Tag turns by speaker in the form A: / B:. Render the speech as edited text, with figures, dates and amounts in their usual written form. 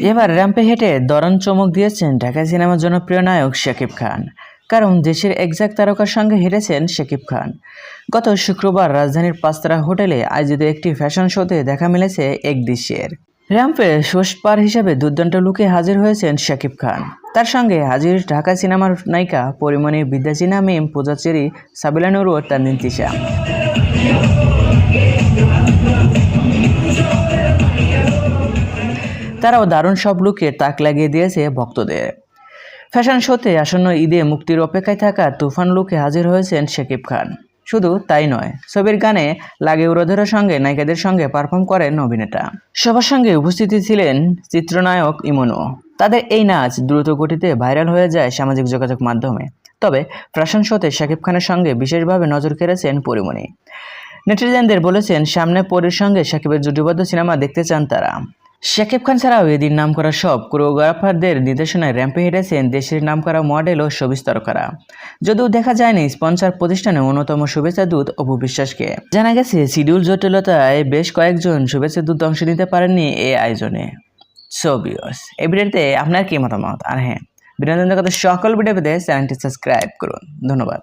A: এবার র্যাম্পে হেঁটে দারুণ চমক দিয়েছেন ঢাকা সিনেমার জনপ্রিয় নায়ক শাকিব খান। কারণ দেশের একজাক তারকার সঙ্গে হেঁটেছেন শাকিব খান। গত শুক্রবার রাজধানীর পাঁচতারা হোটেলে আয়োজিত একটি ফ্যাশন শোতে দেখা মিলেছে এক দৃশ্যের। র্যাম্পে শোস্পার হিসেবে দুর্দান্ত লুকে হাজির হয়েছেন শাকিব খান। তার সঙ্গে হাজির ঢাকা সিনেমার নায়িকা পরিমণি, বিদ্যাচিনা মিম, পূজা চেরি, সাবিলা নুর ও তানজিন তিশা। তারাও দারুণ সব লুকে তাক লাগিয়ে দিয়েছে ভক্তদের। ফ্যাশন শোতে আসন্ন ঈদে মুক্তির অপেক্ষায় থাকা তুফান লুকে হাজির হয়েছেন শাকিব খান। শুধু তাই নয়, ছবির গানে লাগে উড়োধের সঙ্গে নায়িকাদের সঙ্গে পারফর্ম করেন অভিনেতা। সবার সঙ্গে উপস্থিতি ছিলেন চিত্রনায়ক ইমনও। তাদের এই নাচ দ্রুত গতিতে ভাইরাল হয়ে যায় সামাজিক যোগাযোগ মাধ্যমে। তবে ফ্যাশন শোতে শাকিব খানের সঙ্গে বিশেষভাবে নজর কেড়েছেন পরিমণি। নেটিজেনদের বলেছেন সামনে পরীর সঙ্গে শাকিবের জুটিবদ্ধ সিনেমা দেখতে চান তারা। শাকিব খান ছাড়াও এদিন নামকরা সব কোরিওগ্রাফারদের নির্দেশনায় র্যাম্পে হেঁটেছেন দেশের নামকরা মডেল ও শোবিজ তারকারা। যদিও দেখা যায়নি স্পন্সর প্রতিষ্ঠানের অন্যতম শুভেচ্ছা দূত অপু বিশ্বাসকে। জানা গেছে শিডিউল জটিলতায় বেশ কয়েকজন শুভেচ্ছা দূত অংশ নিতে পারেননি এই আয়োজনে। সো ভিউয়ার্স, এই ভিডিওতে আপনার কি মতামত? আর হ্যাঁ, বিনোদন জগতের সকল ভিডিও পেতে চ্যানেলটি সাবস্ক্রাইব করুন। ধন্যবাদ।